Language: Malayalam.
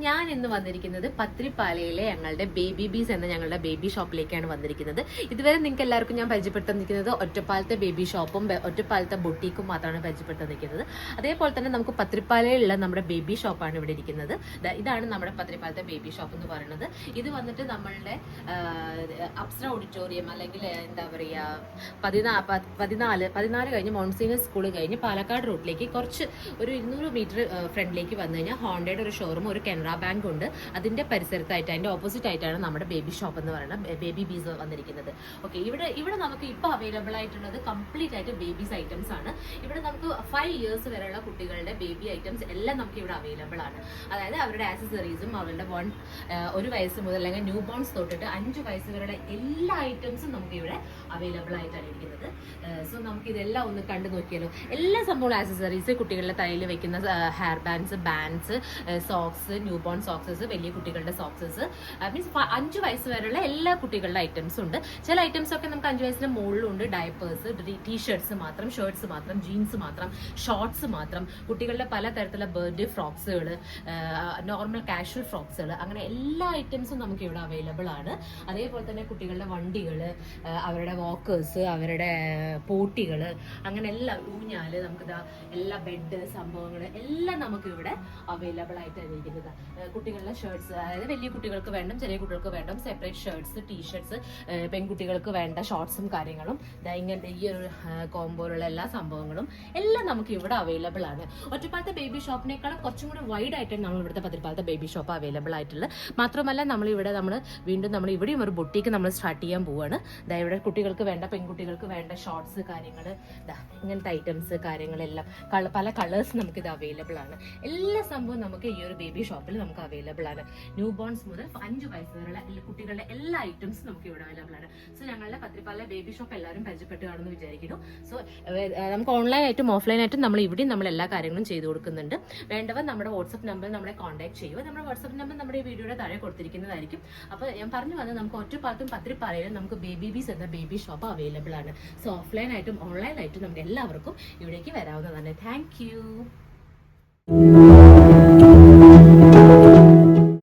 ഞാൻ ഇന്ന് വന്നിരിക്കുന്നത് പത്രിപ്പാലയിലെ ഞങ്ങളുടെ ബേബി ബീസ് എന്ന ഞങ്ങളുടെ ബേബി ഷോപ്പിലേക്കാണ് വന്നിരിക്കുന്നത്. ഇതുവരെ നിങ്ങൾക്ക് എല്ലാവർക്കും ഞാൻ പരിചയപ്പെടുത്തിയിരിക്കുന്നത് ഒറ്റപ്പാലത്തെ ബേബി ഷോപ്പും ഒറ്റപ്പാലത്തെ ബൊട്ടീക്കും മാത്രമാണ് പരിചയപ്പെടുത്തിയിരിക്കുന്നത്. അതേപോലെ തന്നെ നമുക്ക് പത്രിപ്പാലയിലുള്ള നമ്മുടെ ബേബി ഷോപ്പാണ് ഇവിടെ ഇരിക്കുന്നത്. ഇതാണ് നമ്മുടെ പത്രിപ്പാലത്തെ ബേബി ഷോപ്പ് എന്ന് പറയുന്നത്. ഇത് വന്നിട്ട് നമ്മളുടെ അപ്സര ഓഡിറ്റോറിയം അല്ലെങ്കിൽ എന്താ പറയുക 14 കഴിഞ്ഞ് മൗണ്ട് സ്കൂൾ കഴിഞ്ഞ് പാലക്കാട് റൂട്ടിലേക്ക് കുറച്ച് ഒരു 200 മീറ്റർ ഫ്രണ്ടിലേക്ക് വന്നു കഴിഞ്ഞാൽ ഹോണ്ടയുടെ ഒരു ഷോറൂം, ഒരു കനറ ബാങ്ക് ഉണ്ട്. അതിന്റെ പരിസരത്തായിട്ട് അതിന്റെ ഓപ്പോസിറ്റ് ആയിട്ടാണ് നമ്മുടെ ബേബി ഷോപ്പ് എന്ന് പറയുന്നത്, ബേബി ബീസ് വന്നിരിക്കുന്നത്. ഓക്കെ, ഇവിടെ നമുക്ക് ഇപ്പോൾ അവൈലബിൾ ആയിട്ടുള്ളത് കംപ്ലീറ്റ് ആയിട്ട് ബേബീസ് ഐറ്റംസ് ആണ്. ഇവിടെ നമുക്ക് 5 ഇയേഴ്സ് വരെയുള്ള കുട്ടികളുടെ ബേബി ഐറ്റംസ് എല്ലാം നമുക്ക് ഇവിടെ അവൈലബിൾ ആണ്. അതായത് അവരുടെ ആക്സസറീസും അവരുടെ 1 വയസ്സ് മുതൽ അല്ലെങ്കിൽ ന്യൂ ബോൺസ് തൊട്ടിട്ട് 5 വയസ്സ് വരെയുള്ള എല്ലാ ഐറ്റംസും നമുക്ക് ഇവിടെ അവൈലബിൾ ആയിട്ടാണ് ഇരിക്കുന്നത്. സോ നമുക്ക് ഇതെല്ലാം ഒന്ന് കണ്ടു നോക്കിയാലോ. എല്ലാ സംഭവങ്ങളും ആക്സസറീസ്, കുട്ടികളുടെ തലയിൽ വെക്കുന്ന hair bands, socks, newborn socks, വലിയ കുട്ടികളുടെ സോക്സസ്, മീൻസ് 5 വയസ്സ് വരെയുള്ള എല്ലാ കുട്ടികളുടെ ഐറ്റംസ് ഉണ്ട്. ചില ഐറ്റംസ് ഒക്കെ നമുക്ക് 5 വയസ്സിന് മുകളിലുണ്ട്. ഡയപ്പേഴ്സ്, ടീഷർട്സ് മാത്രം, ഷർട്ട്സ് മാത്രം, ജീൻസ് മാത്രം, ഷോർട്സ് മാത്രം, കുട്ടികളുടെ പലതരത്തിലുള്ള ബർത്ത്ഡേ ഫ്രോക്സുകൾ, നോർമൽ കാഷ്വൽ ഫ്രോക്സുകൾ, അങ്ങനെ എല്ലാ ഐറ്റംസും നമുക്ക് ഇവിടെ അവൈലബിൾ ആണ്. അതേപോലെ തന്നെ കുട്ടികളുടെ വണ്ടികൾ, അവരുടെ വാക്കേഴ്സ്, അവരുടെ പോട്ടികൾ, അങ്ങനെ എല്ലാം, ഊഞ്ഞാല്, നമുക്കിതാ എല്ലാ ബെഡ് സംഭവങ്ങൾ എല്ലാം നമുക്ക് ഇവിടെ അവൈലബിൾ ആയിട്ടാണ് ഇരിക്കുന്നത്. കുട്ടികളുടെ ഷർട്ട്സ്, അതായത് വലിയ കുട്ടികൾക്ക് വേണ്ടും ചെറിയ കുട്ടികൾക്ക് വേണ്ടും സെപ്പറേറ്റ് ഷർട്ട്സ്, ടീഷർട്ട്സ്, പെൺകുട്ടികൾക്ക് വേണ്ട ഷോർട്ട്സും കാര്യങ്ങളും, ഇങ്ങനത്തെ ഈ ഒരു കോമ്പോയിലുള്ള എല്ലാ സംഭവങ്ങളും എല്ലാം നമുക്ക് ഇവിടെ അവൈലബിൾ ആണ്. ഒറ്റപ്പാലത്തെ ബേബി ഷോപ്പിനേക്കാളും കുറച്ചും കൂടി വൈഡ് ആയിട്ടാണ് നമ്മൾ ഇവിടുത്തെ പത്രിപ്പാലത്തെ ബേബി ഷോപ്പ് അവൈലബിൾ ആയിട്ടുള്ളത്. മാത്രമല്ല നമ്മൾ വീണ്ടും നമ്മൾ ഇവിടെയും ഒരു ബൊട്ടീക്ക് നമ്മൾ സ്റ്റാർട്ട് ചെയ്യാൻ പോവുകയാണ്. ഇവിടെ കുട്ടികൾക്ക് വേണ്ട, പെൺകുട്ടികൾക്ക് വേണ്ട ഷോർട്ട്സ് കാര്യങ്ങൾ, ഇങ്ങനത്തെ ഐറ്റംസ് കാര്യങ്ങളെല്ലാം പല കളേഴ്സ് നമുക്ക് ഇത് അവൈലബിൾ ആണ്. എല്ലാ സംഭവം നമുക്ക് ഈ ഒരു ബേബി ഷോപ്പിൽ നമുക്ക് അവൈലബിൾ ആണ്. ന്യൂ ബോൺസ് മുതൽ 5 വയസ്സ് വരെയുള്ള കുട്ടികളുടെ എല്ലാ ഐറ്റംസും നമുക്ക് ഇവിടെ അവൈലബിൾ ആണ്. സോ ഞങ്ങളുടെ പത്രിപ്പാല ബേബി ഷോപ്പ് എല്ലാവരും പരിചയപ്പെട്ട് കാണുമെന്ന് വിചാരിക്കുന്നു. സോ നമുക്ക് ഓൺലൈനായിട്ടും ഓഫ്ലൈനായിട്ടും നമ്മൾ ഇവിടെയും നമ്മൾ എല്ലാ കാര്യങ്ങളും ചെയ്തു കൊടുക്കുന്നുണ്ട്. വേണ്ടവർ നമ്മുടെ വാട്സ്ആപ്പ് നമ്പർ നമ്മളെ കോൺടാക്ട് ചെയ്യുക. നമ്മുടെ വാട്സ്ആപ്പ് നമ്പർ നമ്മുടെ ഈ വീഡിയോയുടെ താഴെ കൊടുത്തിരിക്കുന്നതായിരിക്കും. അപ്പോൾ ഞാൻ പറഞ്ഞു വന്നത് നമുക്ക് ഒറ്റപ്പാലത്തും പത്രിപ്പാലയിലും നമുക്ക് ബേബി ബീസ് എന്ന ബേബി ഷോപ്പ് അവൈലബിൾ ആണ്. സോ ഓഫ്ലൈനായിട്ടും ഓൺലൈനായിട്ടും നമുക്ക് എല്ലാവർക്കും ഇവിടേക്ക് വരാവുന്നതാണ്. Thank you.